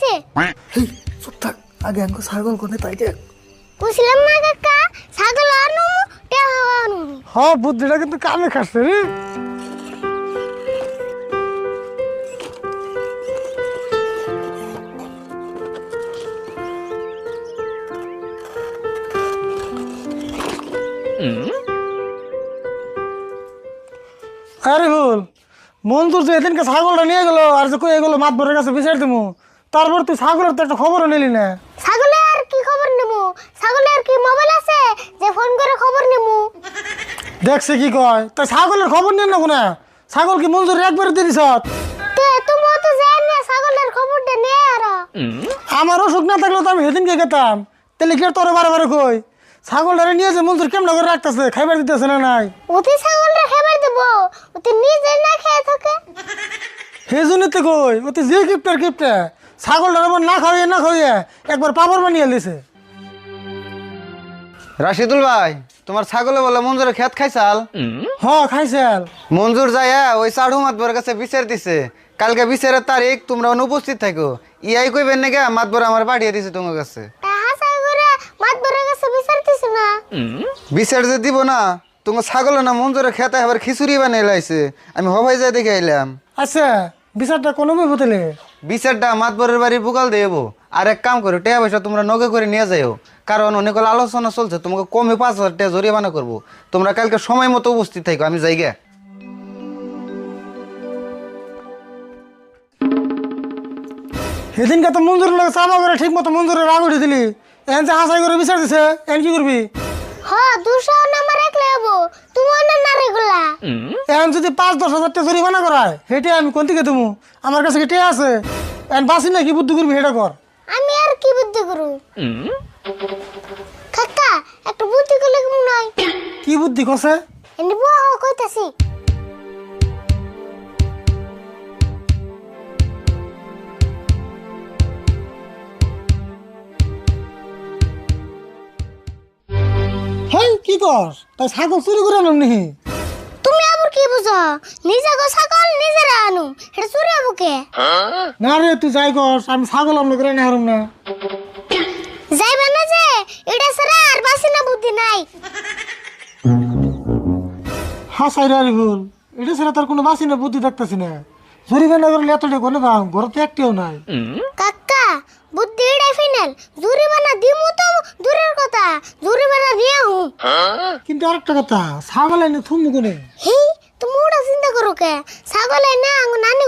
হইছে চুপ থাক, আগে আমাকে ছাগল কোনে তাই দেখ। কইছিলাম না কাকা ছাগল আনু টেহা আনু হ্যাঁ, বুদ্ধিটা কিন্তু কামে খাচ্ছে রে। আরে ভুল মঞ্জুর যে এদিনকে ছাগলটা নিয়ে গেল আর যে কই এগুলো মাতবরের কাছে বিচার দেবো, তারপর তুই ছাগলের তো একটা খবরও নিলি না। ছাগলের আর কি খবর নেবো? ছাগলের কি মোবাইল আছে যে ফোন করে খবর নেবো? দেখছে কি কয়, তাই ছাগলের খবর নিয়ে নেবো না? ছাগল কি মঞ্জুর একবার দিয়ে দিস? তে তুমি তো জান না ছাগলের খবরটা নে আর আমার অসুখ না থাকলে তো আমি সেদিনকে খেতাম, তাহলে কি আর তোর বারে বারে কই ছাগলটারে নিয়ে যে মঞ্জুর কেমন করে রাখতেছে, খাইবার দিতেছে না নাই? ওতে ছাগলটা খাবার দেবো, ওতে নিজে না খেয়ে থাকে। সেই জন্যই তো কই ওতে যে গিফটার গিফটে ছাগলটার আবার না খাওয়াইয়ে একবার পাপড় বানিয়ে দিছে। রাশিদুল ভাই, তোমার ছাগলে বলে মঞ্জুরের খেত খাইছাল? হ্যাঁ খাইছাল। মঞ্জুর যাইয়া ওই সাড়ু মাতবরের কাছে বিচার দিছে, কালকে বিচারের তারিখ, তোমরা অনুপস্থিত থাকো। ইয়াই কইবেন নাকি মাতবর আমার পাঠিয়ে দিছে তোমার কাছে। হাসা করে মাতবরের কাছে বিচারতিছ না? বিচার যে দিব না, তোমার ছাগলে না মঞ্জুরের খেতে আবার খিচুড়ি বানিয়ে লাইছে। আমি হবাই যাই দেখে আইলাম। আচ্ছা বিচারটা কোনো বই হতেলে? বিচারটা মাতবরের বাড়ির বুকাল দেব। আর এক কাম করো, টাকা পয়সা তোমরা নগে করে নিয়ে যাও, কারণ অনেক আলোচনা চলছে, তোমাকে কমে 5,000 টাকা জরিমানা করবো। তোমরা কালকে সময় মতো উপস্থিত থাকো, আমি যাইগা। সেদিনকে তো মঞ্জুরের লোক চাপা করে ঠিক মতো মঞ্জুরের রাগ উঠে দিলি, এখন যে হাসাই করে বিচার দিছে, এখন কি করবি? হ্যাঁ 200 নাম্বার একলে হবো, তুমি না না রেগুলা। এখন যদি 5-10,000 টাকা জরিমানা করায়, হেঁটে আমি কোন থেকে দেবো? আমার কাছে হেঁটে আছে, এখন বাসি না কি বুদ্ধি করবি হেঁটে কর। আমি আর কি বুদ্ধি করু? কাকা একটা বুদ্ধি করলে কেমন নয়? কি বুদ্ধি কছে? এনে বউ কইতাছি। হেই কি কর, তাই ছাগল চুরি করে আনলাম নি? তুমি আবার কি বুঝো? নিজে গো ছাগল নিজেরা আনু, এটা চুরি হবো কে? না রে তুই যাই কর, আমি ছাগল অন্য করে না হারুম না। যাইবা না যে এটা ছাড়া আর বাসি না বুদ্ধি নাই। হাসাই রে ভুল, এটা ছাড়া তার কোনো বাসি না বুদ্ধি দেখতেছি না। জরিমানা করলে এতটা কোনো দাম ঘরে তো একটিও নাই। কাকা বুদ্ধি এটাই ফাইনাল, জরিমানা দিমু তো দূরের কথা, জরিমানা দিয়া হুঁ। কিন্তু আরেকটা কথা, ছাগল এনে থুমু কোনে? হেই তুমি ওটা চিন্তা করো কে? ছাগল না নানি